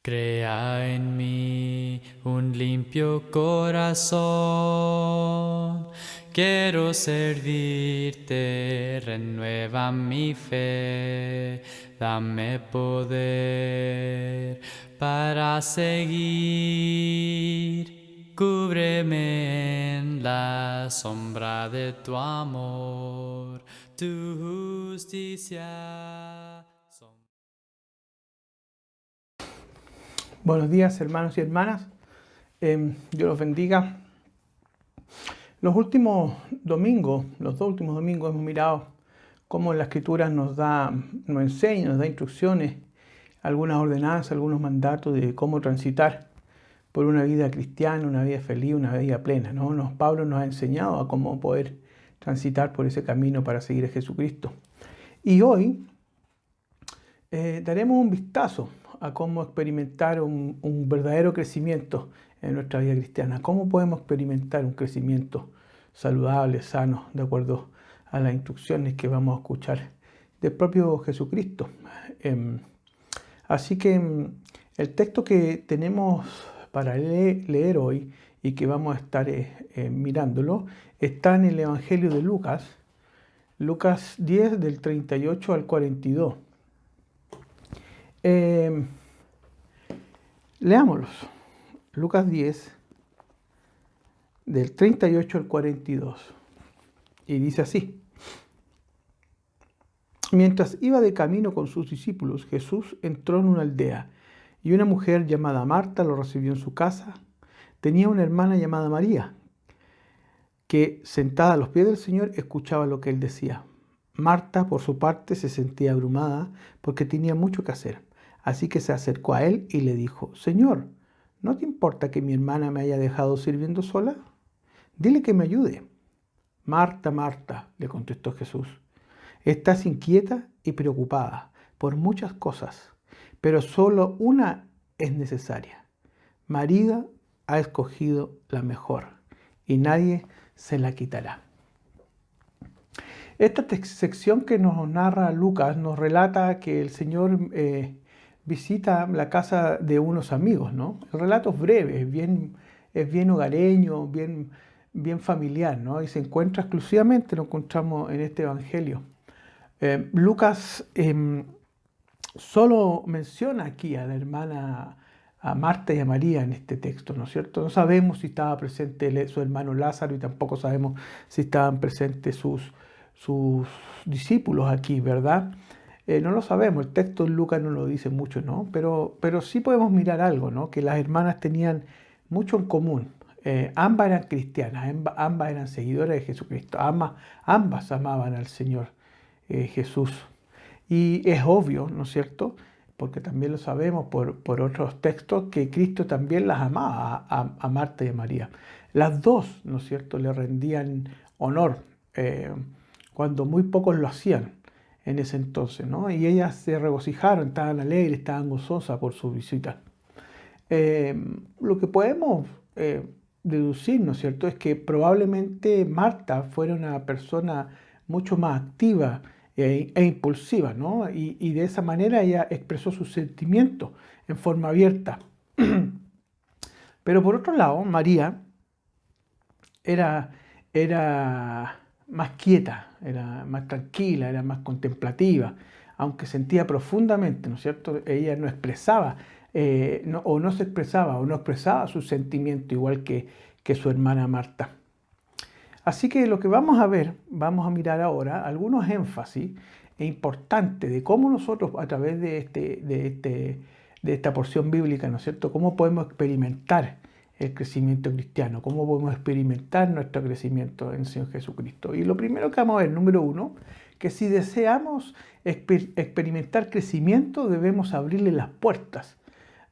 Crea en mí un limpio corazón. Quiero servirte, renueva mi fe. Dame poder para seguir. Cúbreme en la sombra de tu amor, tu justicia. Buenos días, hermanos y hermanas. Dios los bendiga. Los dos últimos domingos hemos mirado cómo la Escritura nos enseña, nos da instrucciones, algunas ordenanzas, algunos mandatos de cómo transitar por una vida cristiana, una vida feliz, una vida plena, ¿no? Pablo nos ha enseñado a cómo poder transitar por ese camino para seguir a Jesucristo. Y hoy daremos un vistazo a cómo experimentar un verdadero crecimiento en nuestra vida cristiana. ¿Cómo podemos experimentar un crecimiento saludable, sano, de acuerdo a las instrucciones que vamos a escuchar del propio Jesucristo? Así que el texto que tenemos para leer hoy y que vamos a estar mirándolo está en el Evangelio de Lucas, Lucas 10 del 38 al 42. Leámoslos. Lucas 10, del 38 al 42. Y dice así: Mientras iba de camino con sus discípulos, Jesús entró en una aldea, y una mujer llamada Marta lo recibió en su casa. Tenía una hermana llamada María, que sentada a los pies del Señor escuchaba lo que él decía. Marta, por su parte, se sentía abrumada porque tenía mucho que hacer. Así que se acercó a él y le dijo: Señor, ¿no te importa que mi hermana me haya dejado sirviendo sola? Dile que me ayude. Marta, Marta, le contestó Jesús, estás inquieta y preocupada por muchas cosas, pero solo una es necesaria. María ha escogido la mejor y nadie se la quitará. Esta sección que nos narra Lucas nos relata que el Señor visita la casa de unos amigos, ¿no? El relato es breve, es bien hogareño, bien familiar, ¿no? Y se encuentra exclusivamente, lo encontramos en este Evangelio. Lucas solo menciona aquí a la hermana, a Marta y a María en este texto, ¿no es cierto? No sabemos si estaba presente su hermano Lázaro y tampoco sabemos si estaban presentes sus discípulos aquí, ¿verdad? No lo sabemos, el texto en Lucas no lo dice mucho, ¿no? Pero sí podemos mirar algo, ¿no? Que las hermanas tenían mucho en común. Ambas eran cristianas, ambas eran seguidoras de Jesucristo, ambas amaban al Señor Jesús. Y es obvio, ¿no es cierto?, porque también lo sabemos por otros textos, que Cristo también las amaba a Marta y a María. Las dos, ¿no es cierto?, le rendían honor cuando muy pocos lo hacían en ese entonces, ¿no? Y ellas se regocijaron, estaban alegres, estaban gozosas por su visita. Lo que podemos deducir, ¿no es cierto?, es que probablemente Marta fuera una persona mucho más activa e impulsiva, ¿no? Y de esa manera ella expresó sus sentimientos en forma abierta. Pero por otro lado, María era más quieta, era más tranquila, era más contemplativa, aunque sentía profundamente, ¿no es cierto? Ella no expresaba, no se expresaba o no expresaba sus sentimientos igual que su hermana Marta. Así que lo que vamos a mirar ahora algunos énfasis importantes de cómo nosotros a través de esta porción bíblica, ¿no es cierto?, cómo podemos experimentar el crecimiento cristiano, cómo podemos experimentar nuestro crecimiento en el Señor Jesucristo. Y lo primero que vamos a ver, número uno, que si deseamos experimentar crecimiento, debemos abrirle las puertas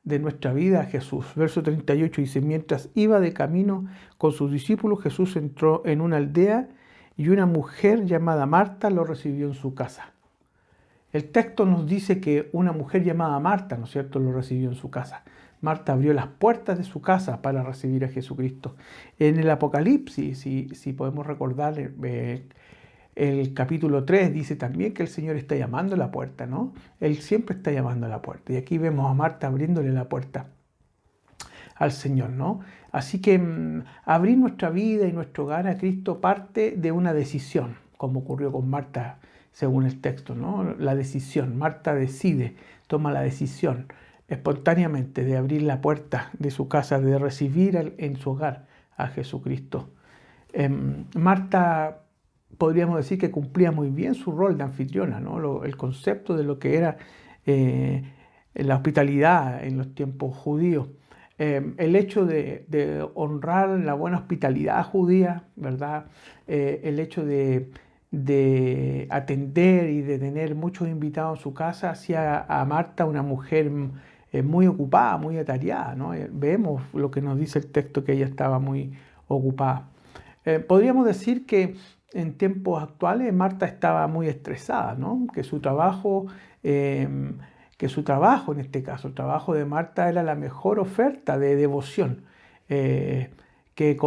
de nuestra vida a Jesús. Verso 38 dice: mientras iba de camino con sus discípulos, Jesús entró en una aldea y una mujer llamada Marta lo recibió en su casa. El texto nos dice que una mujer llamada Marta, ¿no es cierto?, lo recibió en su casa. Marta abrió las puertas de su casa para recibir a Jesucristo. En el Apocalipsis, si podemos recordar, el capítulo 3 dice también que el Señor está llamando a la puerta, ¿no? Él siempre está llamando a la puerta. Y aquí vemos a Marta abriéndole la puerta al Señor, ¿no? Así que abrir nuestra vida y nuestro hogar a Cristo parte de una decisión, como ocurrió con Marta según el texto, ¿no? La decisión. Marta decide, toma la decisión espontáneamente de abrir la puerta de su casa, de recibir en su hogar a Jesucristo. Marta, podríamos decir que cumplía muy bien su rol de anfitriona, ¿no? El concepto de lo que era la hospitalidad en los tiempos judíos. El hecho de honrar la buena hospitalidad judía, ¿verdad? El hecho de atender y de tener muchos invitados en su casa hacía a Marta una mujer muy ocupada, muy atareada, ¿no? Vemos lo que nos dice el texto, que ella estaba muy ocupada. Podríamos decir que en tiempos actuales Marta estaba muy estresada, ¿no? Que su trabajo en este caso, el trabajo de Marta era la mejor oferta de devoción que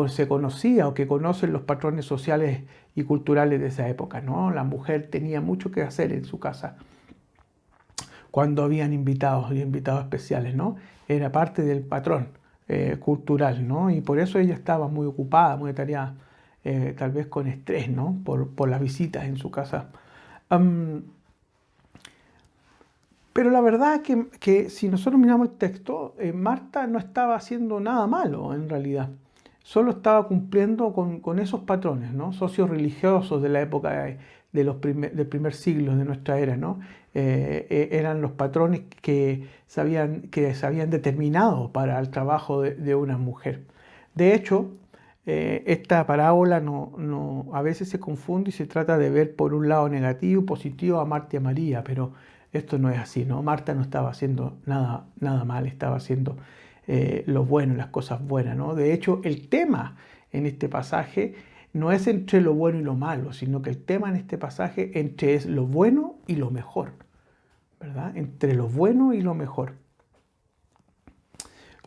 se conocía o que conocen los patrones sociales y culturales de esa época, ¿no? La mujer tenía mucho que hacer en su casa cuando habían invitados y invitados especiales, ¿no? Era parte del patrón cultural, ¿no? Y por eso ella estaba muy ocupada, muy atareada, tal vez con estrés, ¿no? Por las visitas en su casa. Pero la verdad que si nosotros miramos el texto, Marta no estaba haciendo nada malo en realidad. Solo estaba cumpliendo con esos patrones, ¿no? Socios religiosos de la época del primer siglo de nuestra era, ¿no? Eran los patrones que se habían determinado para el trabajo de una mujer. De hecho, esta parábola a veces se confunde y se trata de ver por un lado negativo y positivo a Marta y a María, pero esto no es así, ¿no? Marta no estaba haciendo nada mal, estaba haciendo lo bueno, las cosas buenas, ¿no? De hecho, el tema en este pasaje no es entre lo bueno y lo malo, sino que el tema en este pasaje es lo bueno y lo mejor, ¿verdad? Entre lo bueno y lo mejor.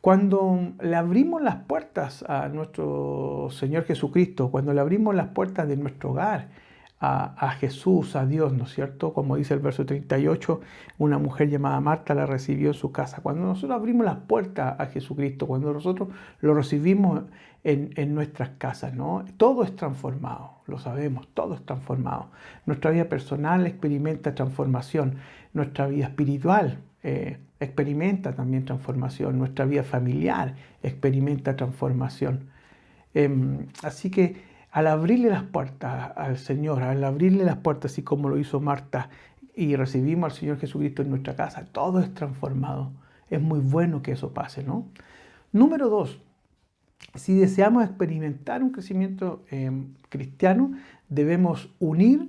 Cuando le abrimos las puertas a nuestro Señor Jesucristo, cuando le abrimos las puertas de nuestro hogar a Jesús, a Dios, ¿no es cierto? Como dice el verso 38, una mujer llamada Marta la recibió en su casa. Cuando nosotros abrimos las puertas a Jesucristo, cuando nosotros lo recibimos en nuestras casas, ¿no? Todo es transformado, lo sabemos, todo es transformado. Nuestra vida personal experimenta transformación, nuestra vida espiritual experimenta también transformación, nuestra vida familiar experimenta transformación. Así que al abrirle las puertas al Señor, al abrirle las puertas así como lo hizo Marta y recibimos al Señor Jesucristo en nuestra casa, todo es transformado. Es muy bueno que eso pase, ¿no? Número 2, si deseamos experimentar un crecimiento cristiano, debemos unir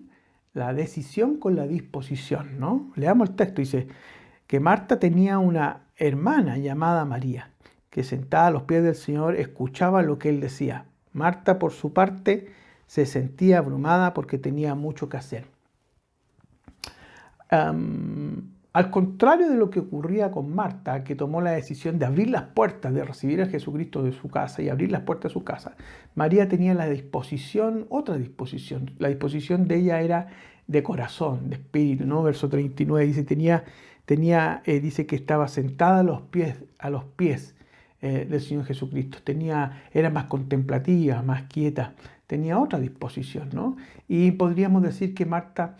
la decisión con la disposición, ¿no? Leamos el texto, dice que Marta tenía una hermana llamada María, que sentada a los pies del Señor escuchaba lo que él decía. Marta, por su parte, se sentía abrumada porque tenía mucho que hacer. Al contrario de lo que ocurría con Marta, que tomó la decisión de abrir las puertas, de recibir a Jesucristo de su casa y abrir las puertas de su casa, María tenía la disposición, otra disposición. La disposición de ella era de corazón, de espíritu, ¿no? Verso 39 dice, dice que estaba sentada a los pies del Señor Jesucristo. Era más contemplativa, más quieta, tenía otra disposición, ¿no? Y podríamos decir que Marta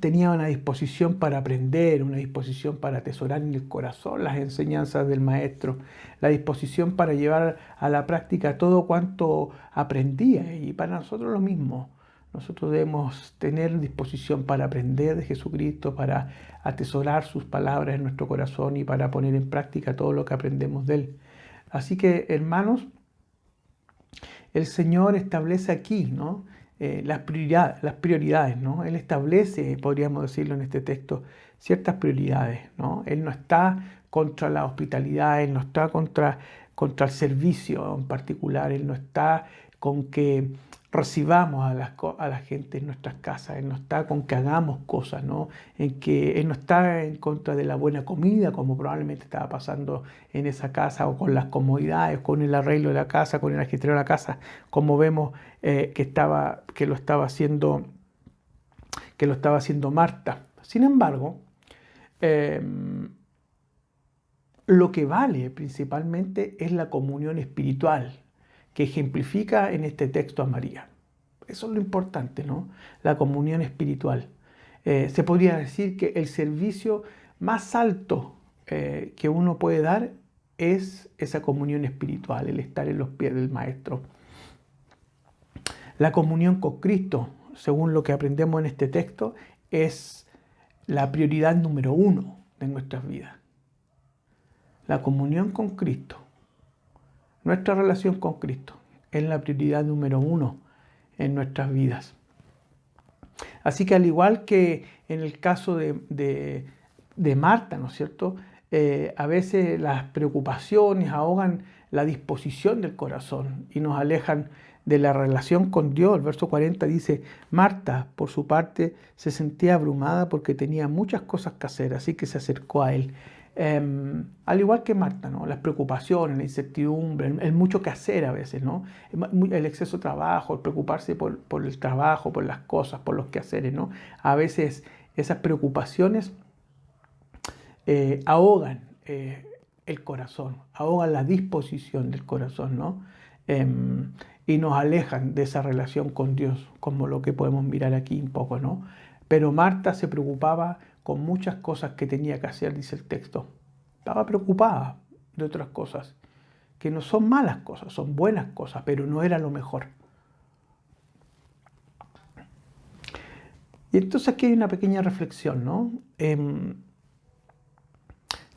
tenía una disposición para aprender, una disposición para atesorar en el corazón las enseñanzas del Maestro, la disposición para llevar a la práctica todo cuanto aprendía. Y para nosotros lo mismo. Nosotros debemos tener disposición para aprender de Jesucristo, para atesorar sus palabras en nuestro corazón y para poner en práctica todo lo que aprendemos de Él. Así que, hermanos, el Señor establece aquí, ¿no? Las prioridades, ¿no? Él establece, podríamos decirlo en este texto, ciertas prioridades, ¿no? Él no está contra la hospitalidad, Él no está contra el servicio en particular, Él no está con que recibamos a la gente en nuestras casas. Él no está con que hagamos cosas, ¿no? En que Él no está en contra de la buena comida, como probablemente estaba pasando en esa casa, o con las comodidades, con el arreglo de la casa, con el ajetreo de la casa, como vemos que lo estaba haciendo Marta. Sin embargo, eh, lo que vale principalmente es la comunión espiritual que ejemplifica en este texto a María. Eso es lo importante, ¿no? La comunión espiritual. Se podría decir que el servicio más alto que uno puede dar es esa comunión espiritual, el estar en los pies del Maestro. La comunión con Cristo, según lo que aprendemos en este texto, es la prioridad número 1 de nuestras vidas. La comunión con Cristo, nuestra relación con Cristo, es la prioridad número 1 en nuestras vidas. Así que al igual que en el caso de Marta, ¿no es cierto? A veces las preocupaciones ahogan la disposición del corazón y nos alejan de la relación con Dios. El verso 40 dice, Marta, por su parte, se sentía abrumada porque tenía muchas cosas que hacer, así que se acercó a él. Al igual que Marta, ¿no? Las preocupaciones, la incertidumbre, el mucho que hacer a veces, ¿no? El exceso de trabajo, el preocuparse por el trabajo, por las cosas, por los quehaceres, ¿no? A veces esas preocupaciones ahogan el corazón, ahogan la disposición del corazón, ¿no? Y nos alejan de esa relación con Dios, como lo que podemos mirar aquí un poco, ¿no? Pero Marta se preocupaba con muchas cosas que tenía que hacer, dice el texto. Estaba preocupada de otras cosas, que no son malas cosas, son buenas cosas, pero no era lo mejor. Y entonces aquí hay una pequeña reflexión, ¿no?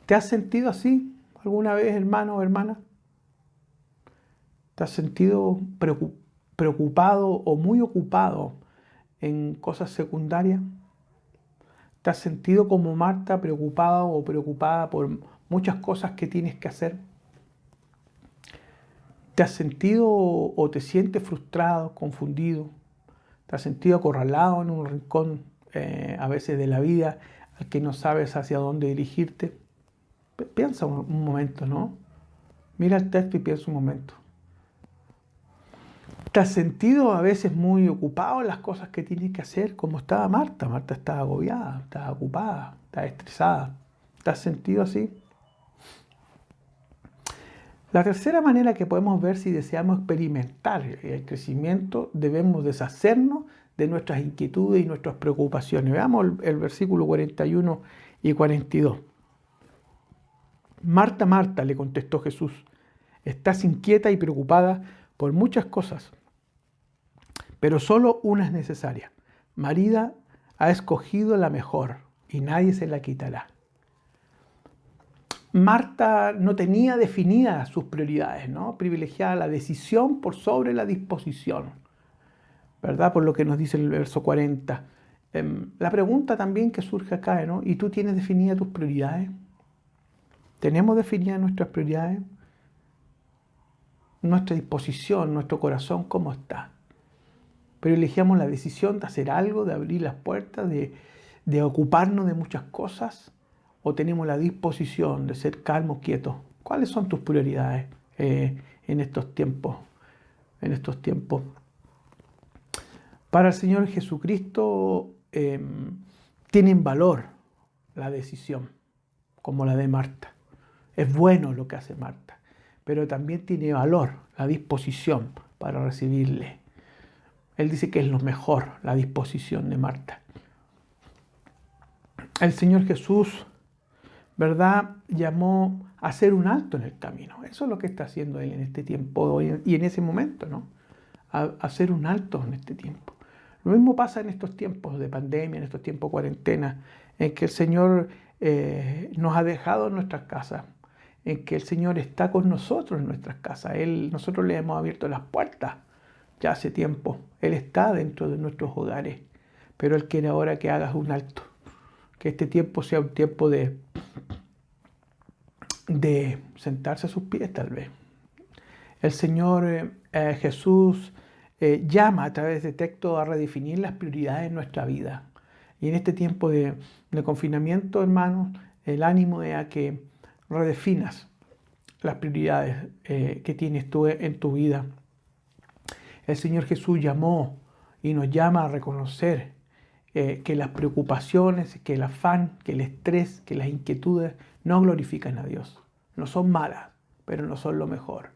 ¿Te has sentido así alguna vez, hermano o hermana? ¿Te has sentido preocupado o muy ocupado en cosas secundarias? ¿Te has sentido como Marta preocupado o preocupada por muchas cosas que tienes que hacer? ¿Te has sentido o te sientes frustrado, confundido? ¿Te has sentido acorralado en un rincón a veces de la vida al que no sabes hacia dónde dirigirte? Piensa un momento, ¿no? Mira el texto y piensa un momento. ¿Te has sentido a veces muy ocupado en las cosas que tienes que hacer? Como estaba Marta. Marta estaba agobiada, estaba ocupada, estaba estresada. ¿Te has sentido así? La tercera manera que podemos ver si deseamos experimentar el crecimiento, debemos deshacernos de nuestras inquietudes y nuestras preocupaciones. Veamos el versículo 41 y 42. Marta, Marta, le contestó Jesús, estás inquieta y preocupada por muchas cosas, pero solo una es necesaria. María ha escogido la mejor y nadie se la quitará. Marta no tenía definidas sus prioridades, ¿no? Privilegiaba la decisión por sobre la disposición, ¿verdad? Por lo que nos dice el verso 40. La pregunta también que surge acá, ¿no? ¿Y tú tienes definidas tus prioridades? ¿Tenemos definidas nuestras prioridades? Nuestra disposición, nuestro corazón, ¿cómo está? Privilegiamos la decisión de hacer algo, de abrir las puertas, de ocuparnos de muchas cosas, o tenemos la disposición de ser calmos, quietos. ¿Cuáles son tus prioridades en estos tiempos? Para el Señor Jesucristo tienen valor la decisión, como la de Marta. Es bueno lo que hace Marta, pero también tiene valor la disposición para recibirle. Él dice que es lo mejor, la disposición de Marta. El Señor Jesús, ¿verdad?, llamó a hacer un alto en el camino. Eso es lo que está haciendo Él en este tiempo y en ese momento, ¿no? A hacer un alto en este tiempo. Lo mismo pasa en estos tiempos de pandemia, en estos tiempos de cuarentena, en que el Señor nos ha dejado en nuestras casas, en que el Señor está con nosotros en nuestras casas. Nosotros le hemos abierto las puertas ya hace tiempo. Él está dentro de nuestros hogares, pero Él quiere ahora que hagas un alto, que este tiempo sea un tiempo de sentarse a sus pies tal vez. El Señor Jesús llama a través de texto a redefinir las prioridades en nuestra vida. Y en este tiempo de confinamiento, hermanos, el ánimo es a que redefinas las prioridades que tienes tú en tu vida. El Señor Jesús llamó y nos llama a reconocer que las preocupaciones, que el afán, que el estrés, que las inquietudes no glorifican a Dios. No son malas, pero no son lo mejor,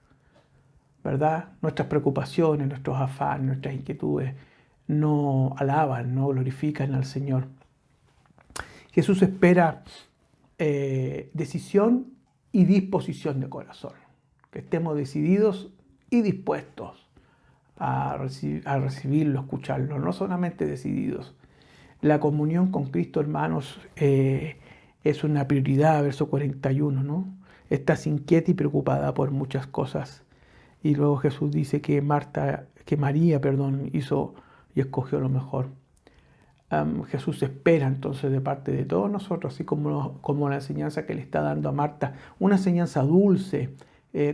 ¿verdad? Nuestras preocupaciones, nuestros afanes, nuestras inquietudes no alaban, no glorifican al Señor. Jesús espera decisión y disposición de corazón, que estemos decididos y dispuestos a recibirlo, escucharlo, no solamente decididos. La comunión con Cristo, hermanos, es una prioridad, verso 41, ¿no? Estás inquieta y preocupada por muchas cosas. Y luego Jesús dice que María hizo y escogió lo mejor. Jesús espera entonces de parte de todos nosotros, así como la enseñanza que le está dando a Marta, una enseñanza dulce,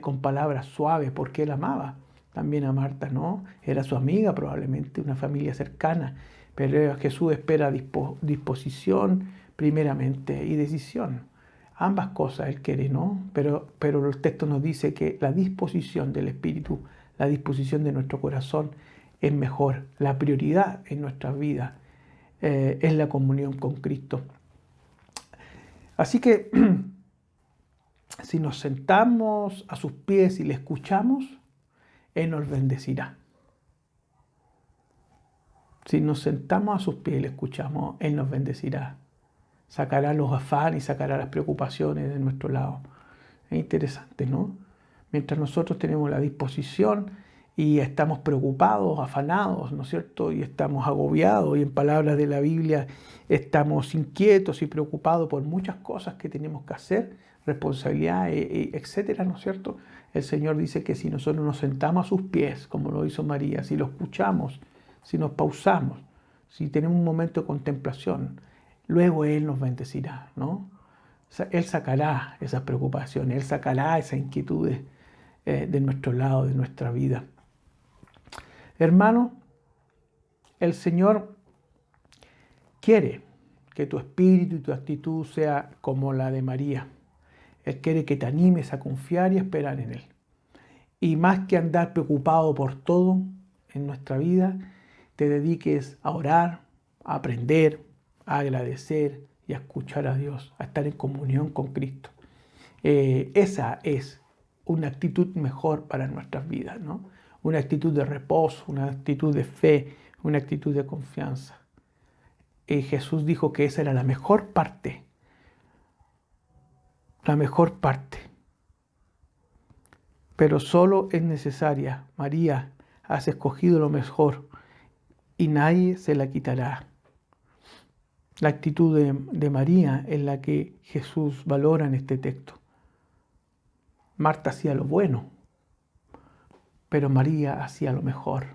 con palabras suaves, porque él amaba también a Marta, ¿no? Era su amiga probablemente, una familia cercana, pero Jesús espera disposición primeramente y decisión. Ambas cosas Él quiere, ¿no? Pero el texto nos dice que la disposición del Espíritu, la disposición de nuestro corazón es mejor. La prioridad en nuestras vidas es la comunión con Cristo. Así que si nos sentamos a sus pies y le escuchamos, Él nos bendecirá. Si nos sentamos a sus pies y le escuchamos, Él nos bendecirá. Sacará los afanes y sacará las preocupaciones de nuestro lado. Es interesante, ¿no? Mientras nosotros tenemos la disposición y estamos preocupados, afanados, ¿no es cierto? Y estamos agobiados, y en palabras de la Biblia estamos inquietos y preocupados por muchas cosas que tenemos que hacer, responsabilidades, etcétera, ¿no es cierto? El Señor dice que si nosotros nos sentamos a sus pies, como lo hizo María, si lo escuchamos, si nos pausamos, si tenemos un momento de contemplación, luego Él nos bendecirá, ¿no? Él sacará esas preocupaciones, Él sacará esas inquietudes de nuestro lado, de nuestra vida. Hermano, el Señor quiere que tu espíritu y tu actitud sea como la de María. Él quiere que te animes a confiar y esperar en Él. Y más que andar preocupado por todo en nuestra vida, te dediques a orar, a aprender, a agradecer y a escuchar a Dios, a estar en comunión con Cristo. Esa es una actitud mejor para nuestras vidas, ¿no? Una actitud de reposo, una actitud de fe, una actitud de confianza. Jesús dijo que esa era la mejor parte. La mejor parte. Pero solo es necesaria. María, has escogido lo mejor y nadie se la quitará. La actitud de María es la que Jesús valora en este texto. Marta hacía lo bueno, pero María hacía lo mejor,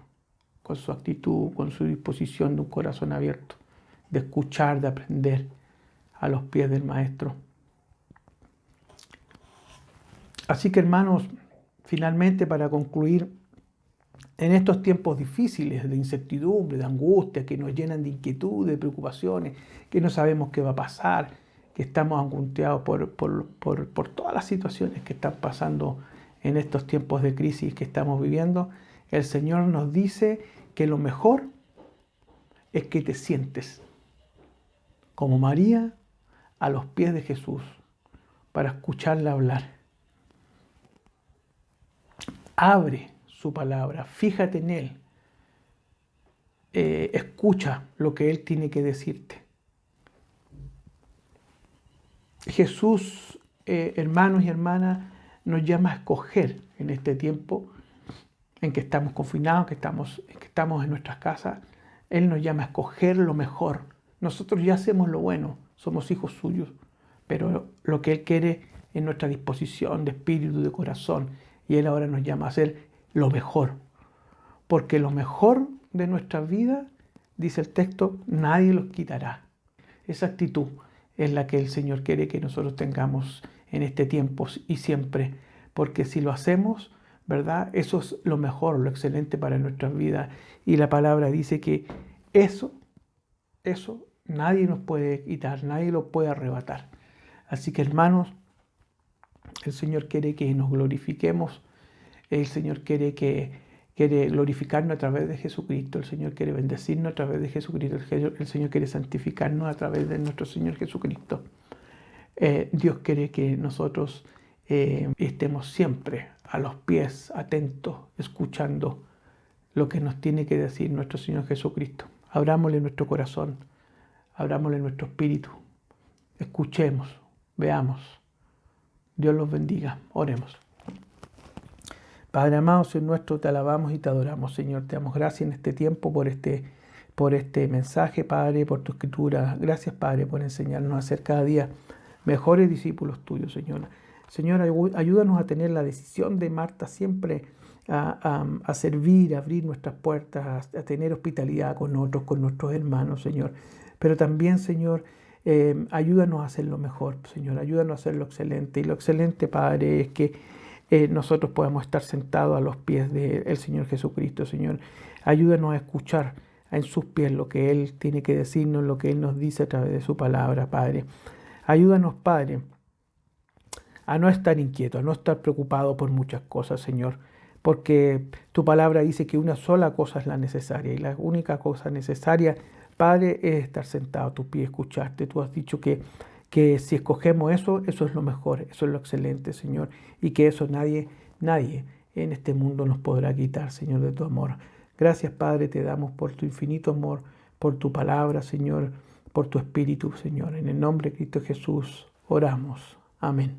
con su actitud, con su disposición de un corazón abierto, de escuchar, de aprender a los pies del Maestro. Así que, hermanos, finalmente, para concluir, en estos tiempos difíciles de incertidumbre, de angustia, que nos llenan de inquietud, de preocupaciones, que no sabemos qué va a pasar, que estamos angustiados por todas las situaciones que están pasando en estos tiempos de crisis que estamos viviendo, el Señor nos dice que lo mejor es que te sientes como María a los pies de Jesús para escucharla hablar. Abre su palabra, fíjate en Él, escucha lo que Él tiene que decirte. Jesús, hermanos y hermanas, nos llama a escoger en este tiempo en que estamos confinados, en que estamos en nuestras casas. Él nos llama a escoger lo mejor. Nosotros ya hacemos lo bueno, somos hijos suyos, pero lo que Él quiere es nuestra disposición de espíritu, de corazón, y Él ahora nos llama a hacer lo mejor. Porque lo mejor de nuestra vida, dice el texto, nadie los quitará. Esa actitud es la que el Señor quiere que nosotros tengamos en este tiempo y siempre, porque si lo hacemos, ¿verdad? Eso es lo mejor, lo excelente para nuestras vidas. Y la palabra dice que eso nadie nos puede quitar, nadie lo puede arrebatar. Así que hermanos, el Señor quiere que nos glorifiquemos, el Señor quiere glorificarnos a través de Jesucristo, el Señor quiere bendecirnos a través de Jesucristo, el Señor quiere santificarnos a través de nuestro Señor Jesucristo. Dios quiere que nosotros estemos siempre a los pies, atentos, escuchando lo que nos tiene que decir nuestro Señor Jesucristo. Abrámosle nuestro corazón, abrámosle nuestro espíritu, escuchemos, veamos. Dios los bendiga. Oremos. Padre amado, Señor nuestro, te alabamos y te adoramos, Señor. Te damos gracias en este tiempo por este mensaje, Padre, por tu escritura. Gracias, Padre, por enseñarnos a ser cada día mejores discípulos tuyos, Señor. Señor, ayúdanos a tener la decisión de Marta siempre a servir, a abrir nuestras puertas, a tener hospitalidad con otros, con nuestros hermanos, Señor. Pero también, Señor, ayúdanos a hacer lo mejor, Señor. Ayúdanos a hacer lo excelente. Y lo excelente, Padre, es que nosotros podamos estar sentados a los pies del Señor Jesucristo, Señor. Ayúdanos a escuchar en sus pies lo que Él tiene que decirnos, lo que Él nos dice a través de su palabra, Padre. Ayúdanos, Padre, a no estar inquietos, a no estar preocupados por muchas cosas, Señor, porque tu palabra dice que una sola cosa es la necesaria, y la única cosa necesaria, Padre, es estar sentado a tus pies, escucharte. Tú has dicho que si escogemos eso es lo mejor, eso es lo excelente, Señor, y que eso nadie en este mundo nos podrá quitar, Señor, de tu amor. Gracias, Padre, te damos por tu infinito amor, por tu palabra, Señor, por tu espíritu, Señor. En el nombre de Cristo Jesús oramos. Amén.